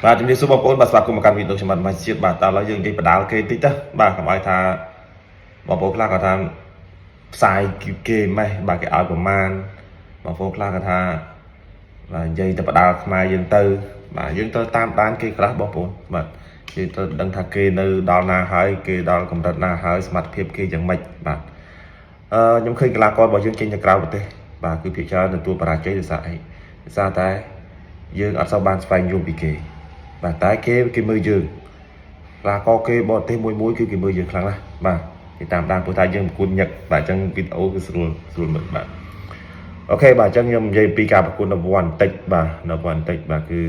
បាទជំរាបសួរបងប្អូនបាទស្វាគមន៍មកកាន់វីដេអូខ្ញុំបាទមកជាតិបាទតើឥឡូវយើងនិយាយបដាលគេតិចទៅបាទកុំឲ្យថាបងប្អូនខ្លះគាត់ថាផ្សាយគេម៉េះបាទគេឲ្យប្រមាណបងប្អូនខ្លះគាត់ថាបាទនិយាយទៅបដាលខ្មែរយើងទៅបាទយើងទៅតាមដានគេខ្លះបងប្អូនបាទគេទៅដឹងថាគេនៅដល់ណាហើយគេដល់កម្រិតណាហើយសមត្ថភាពគេយ៉ាងម៉េចបាទខ្ញុំឃើញកីឡាកររបស់យើងចេញទៅក្រៅប្រទេសបាទគឺភាគច្រើនទទួលបរាជ័យដោយសារអីដោយសារតែយើងអត់សូវបានស្វែងយល់ពីគេបាទតែគេមើលយើងកីឡាករគេបរទេសមួយគឺគេមើលយើងខ្លាំងណាស់បាទគេតាមដានព្រោះថាយើងប្រកួតញឹកបាទអញ្ចឹងវីដេអូគឺស្រួលមើលបាទអូខេបាទអញ្ចឹងខ្ញុំនិយាយពីការប្រកួតនៅវ៉ាន់តិចបាទនៅវ៉ាន់តិចបាទគឺ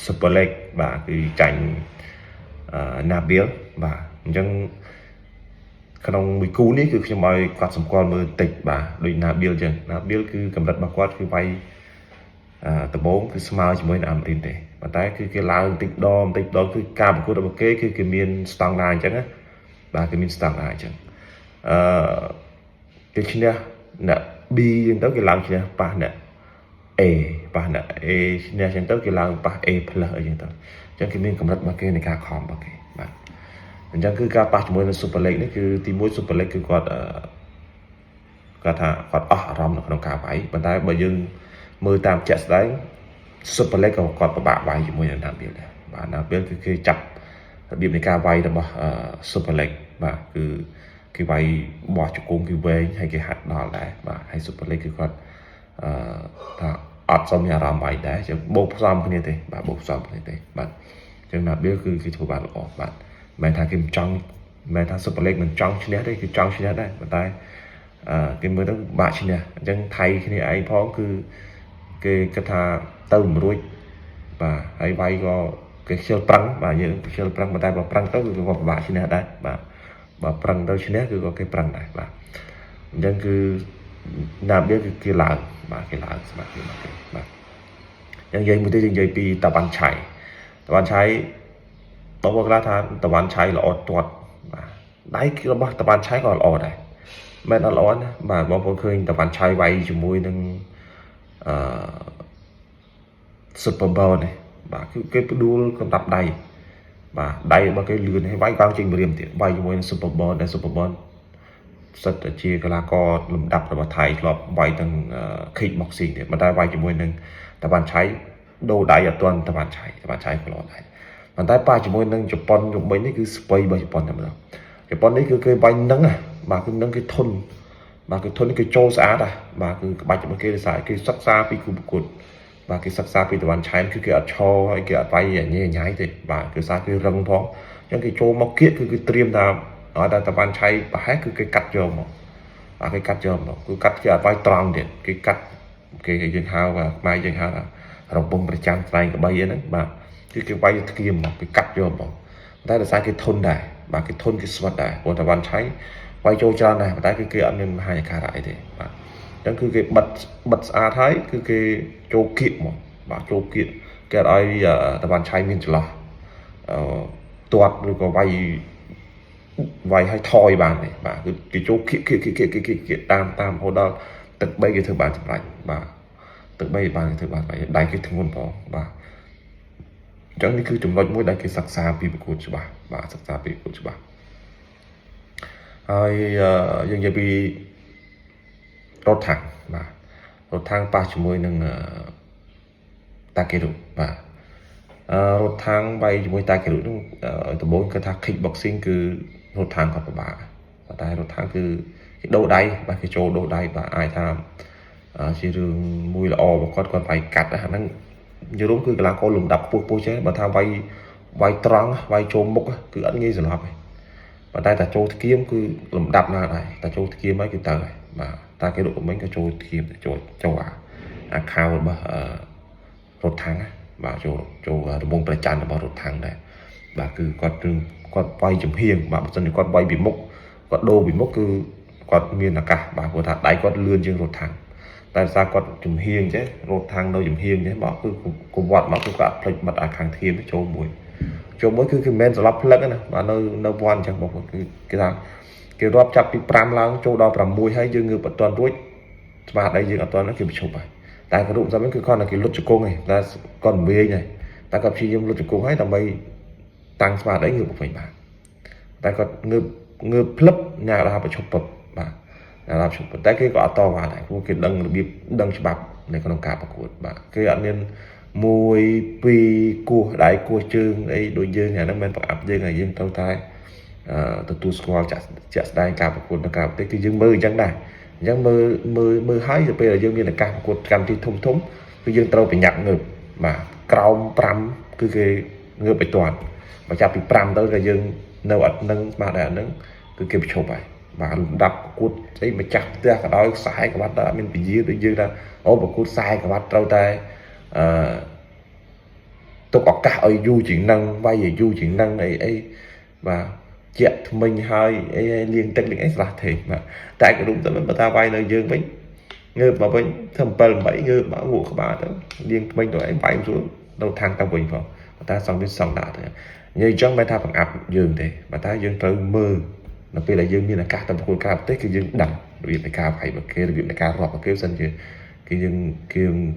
Super League បាទគឺចាញ់Nabil បាទអញ្ចឹងក្នុងមួយគូនេះគឺខ្ញុំឲ្យគាត់សម្គាល់មើលតិចបាទដូច Nabil អញ្ចឹង Nabil គឺកម្រិតរបស់គាត់គឺវាយដំបូងគឺស្មើជាមួយនឹងអាមេរិកទេប៉ុន្តែគឺគេឡើងបន្តិចគឺការប្រកួតរបស់គេគឺគេមានស្តង់ដារអញ្ចឹងណាបាទគេមានស្តង់ដារអញ្ចឹងអឺគេឈ្នះអ្នក B អញ្ចឹងទៅគេឡើងឈ្នះប៉ះអ្នក A ប៉ះអ្នក A ឈ្នះអញ្ចឹងទៅគេឡើងប៉ះ A+ អីចឹងទៅអញ្ចឹងគេមានកម្រិតរបស់គេនៃការខំរបស់គេបាទអញ្ចឹងគឺការប៉ះជាមួយនឹង Super League នេះគឺទី1 Super League គឺគាត់គាត់ថាគាត់អស់អារម្មណ៍នៅក្នុងការវាយប៉ុន្តែបើយើងមើលតាមជាក់ស្ដែង Super League ក៏គាត់ពិបាកវាយជាមួយនឹង Nabil ដែរបាទ Nabil គឺគេចាប់របៀបនៃការវាយរបស់ Super League បាទគឺគេវាយបោះជង្គង់គេវែងហើយគេហាត់ដល់ដែរបាទហើយ Super League គឺគាត់ថាអត់សមមានអារម្មណ៍វាយដែរចឹងបូកផ្សំគ្នាទេបាទបូកផ្សំគ្នាទេបាទចឹង Nabil គឺគេធ្វើបានល្អបាទមិនថាគេមិនចង់មិនថា Super League មិនចង់ឈ្នះទេគឺចង់ឈ្នះដែរប៉ុន្តែគេមើលទៅបាក់ឈ្នះអញ្ចឹងថៃគ្នាឯងផងគឺគេគិតថាទៅមិនរួចបាទហើយវាយក៏គេខ្ជិលប្រឹងបាទយើងខ្ជិលប្រឹងប៉ុន្តែបើប្រឹងទៅគឺក៏ពិបាកឈ្នះដែរបាទបើប្រឹងទៅឈ្នះគឺក៏គេប្រឹងដែរបាទអញ្ចឹងគឺណាប់វាគឺគេឡើងបាទគេឡើងស្មារតីរបស់គេបាទអញ្ចឹងនិយាយមួយទៀតនិយាយពីតាវ៉ាន់ឆៃបងប្អូនខ្លះថាតាវ៉ាន់ឆៃល្អទាត់បាទដៃរបស់តាវ៉ាន់ឆៃក៏ល្អដែរមិនអត់ល្អណាបាទបងប្អូនឃើញតាវ៉ាន់ឆៃវាយជាមួយនឹងអឺ Super Bowl នេះបាទគឺគេផ្ដួលកម្ដាប់ដៃបាទដៃរបស់គេលឿនហើយវាយកង់ចេញម្រាមទៀតវាយជាមួយនឹង Super Bowl ដែល Super Bowl សិតតែជាកីឡាករលំដាប់របស់ថៃធ្លាប់វាយទាំង kick boxing ទៀតប៉ុន្តែវាយជាមួយនឹងតាវ៉ាន់ឆៃដូរដៃអត់ទាន់តាវ៉ាន់ឆៃក៏ល្អដែរប៉ុន្តែប៉ះជាមួយនឹងជប៉ុនជំនាញនេះគឺស្ពៃរបស់ជប៉ុនតែម្ដងជប៉ុននេះគឺគេវាយនឹងបាទគឺនឹងគេធន់បាទគឺធន់គេចូលស្អាតបាទគឺក្បាច់របស់គេដោយសារគេសិក្សាពីគូប្រកួតបាទគេសិក្សាពីតាវ៉ាន់ឆៃគឺគេអត់ឈរហើយគេអត់វាយញ៉ៃញ៉ៃទេបាទគឺសារគេរឹងផងអញ្ចឹងគេចូលមកគៀកគឺគេត្រៀមថាឲ្យតែតាវ៉ាន់ឆៃប្រហែលគឺគេកាត់យកមកបាទគេកាត់យកមកគឺកាត់គេអត់វាយត្រង់ទៀតគេកាត់គេយើងហៅខ្មែរយើងហៅថារំពងប្រចាំស្វែងក្បីហ្នឹងបាទគឺគេវាយធ្គាមមកគេកាត់យកមកតែដោយសារគេធន់ដែរបាទគេធន់គេស្វិតដែរព្រោះតាវ៉ាន់ឆៃវាយចូលច្រើនដែរប៉ុន្តែគឺគេអត់មានមហាយការៈអីទេបាទអញ្ចឹងគឺគេបិទស្អាតហើយគឺគេចូលគៀកមកបាទចូលគៀកគេអត់ឲ្យតាវ៉ាន់ឆៃមានចន្លោះទាត់ឬក៏វាយឲ្យថយបានទេបាទគឺគេចូលគៀកតាមរហូតដល់ទឹក3គេធ្វើបានចម្រាច់បាទទឹក3បានគេធ្វើបានដៃគេធ្ងន់ផងបាទអញ្ចឹងនេះគឺចំណុចមួយដែលគេសិក្សាពីប្រកួតច្បាស់បាទសិក្សាពីប្រកួតច្បាស់ហើយយើងនិយាយពីរត់ថាំងបាទរត់ថាំងប៉ះជាមួយនឹងតាកេរុបាទរត់ថាំងវាយជាមួយតាកេរុនោះដំបូងគាត់ថា kick boxing គឺរត់ថាំងគាត់ពិបាកប៉ុន្តែរត់ថាំងគឺគេដូរដៃបាទគេចូលដូរដៃបាទអាចថាជារឿងមួយល្អរបស់គាត់វាយកាត់ហ្នឹងនិយាយរួមគឺកីឡាករលំដាប់ខ្ពស់ចេះបើថាវាយត្រង់វាយចូលមុខគឺអត់ងាយស្លាប់ទេប៉ុន្តែតាចូលធ្គាមគឺលំដាប់ណាស់ដែរតាចូលធ្គាមហើយគឺទៅហើយបាទតាគេរត់មិញក៏ចូលធ្គាមចូលអាខោរបស់រត់ថាំងបាទចូលរំងប្រច័ណ្ឌរបស់រត់ថាំងដែរបាទគឺគាត់វាយចំហៀងបាទបើមិនគាត់វាយពីមុខគាត់ដូរពីមុខគឺគាត់មានឱកាសបាទព្រោះថាដៃគាត់លឿនជាងរត់ថាំងតែសារគាត់ចំហៀងចេះរត់ថាំងនៅចំហៀងចេះបាទគឺកវត្តមកគឺគាត់ផ្លិចបាត់អាខាងធៀមចូលមួយគឺគេមិនស្លាប់ផ្លឹកណាបាទនៅវ៉ាន់អញ្ចឹងបងប្អូនគឺគេថាគេរាប់ចាប់ពី5ឡើងចូលដល់6ហើយយើងងើបអត់ទាន់រួចស្មារតីយើងអត់ទាន់គេបញ្ឈប់ហើយតែក៏រូបសំហ្នឹងគឺគាត់តែគេលុតជង្គង់ឯងតែគាត់វាយហើយ តែគាត់ព្យាយាមលុតជង្គង់ហើយដើម្បីតាំងស្មារតីងើបមកវិញបាទតែគាត់ងើបភ្លឹបញ៉ាំដល់ប្រជុំពុបបាទញ៉ាំដល់ប្រជុំពុបតែគេក៏អត់តវ៉ាដែរព្រោះគេដឹងរបៀបដឹងច្បាប់នៅក្នុងការប្រកួតបាទគេអត់មាន1 2គោះដៃគោះជើងអីដូចយើងអាហ្នឹងមិនប្រអាប់យើងហើយយើងត្រូវតែទទួលស្គាល់ចាក់ស្ដែងការប្រកួតនៅក្រៅប្រទេសគឺយើងមើលអញ្ចឹងដែរអញ្ចឹងមើលហើយទៅពេលដែលយើងមានឱកាសប្រកួតកម្មវិធីធំគឺយើងត្រូវប្រញាប់ងើបបាទក្រោម5គឺគេងើបឲ្យទាន់បើចាប់ពី5ទៅក៏យើងនៅអត់នឹងស្មារតីអត់នឹងគឺគេប្រឈប់ហើយបាទលំដាប់ប្រកួតស្អីម្ចាស់ផ្ទះក៏ដោយខ្សែក្បាត់ដល់អត់មានពជាដូចយើងថាអូប្រកួតខ្សែក្បាត់ត្រូវតែទុកឱកាសឲ្យយូរជាងនឹងវាយឲ្យយូរជាងនឹងអីបាទជាក់ថ្មិញហើយអីលាងទឹកលាងអីស្លាស់ទេបាទតែក៏រួមទៅមិនថាវាយនៅយើងវិញងើបមកវិញធ្វើ7 8ងើបមកងក់ក្បាលទៅលាងថ្មិញទៅអីបាយស្រួលនៅທາງទៅវិញផងតែសងវាសងដាក់ទៅនិយាយអញ្ចឹងមិនថាបង្អាប់យើងទេបើតែយើងត្រូវមើលនៅពេលដែលយើងមានឱកាសទៅប្រកួតក្រៅប្រទេសគឺយើងដឹងរបៀបនៃការវាយរបស់គេរបៀបនៃការរាប់របស់គេសិនជាគេយើង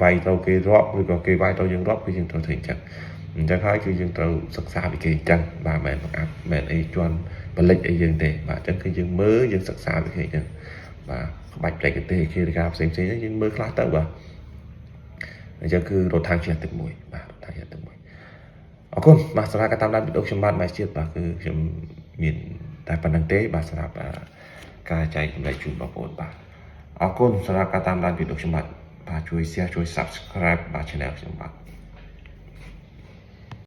វាយទៅគេរាប់ឬក៏គេវាយទៅយើងរាប់គឺយើងត្រូវធ្វើអញ្ចឹងហើយគឺយើងត្រូវសិក្សាពីគេអញ្ចឹងបាទមិនបង្អាប់មិនអីជន់បលិចអីយើងទេបាទអញ្ចឹងគឺយើងមើលយើងសិក្សាពីគេអញ្ចឹងបាទក្បាច់បច្ចេកទេសគេការផ្សេងយើងមើលខ្លះទៅបាទអញ្ចឹងគឺរត់ທາງជាតិទឹកមួយបាទរត់ທາງជាតិទឹកមួយអរគុណបាទសម្រាប់ការតាមដានវីដេអូខ្ញុំបាទម៉ៃជាតិបាទគឺខ្ញុំមានតែប៉ុណ្្នឹងទេបាទសម្រាប់ការចែកចំណែកជូនបងប្អូនបាទអរគុណសម្រាប់ការតាមដានវីដេអូខ្ញុំបាទជួយ share ជួយ subscribe បាទ channel ខ្ញុំបាទ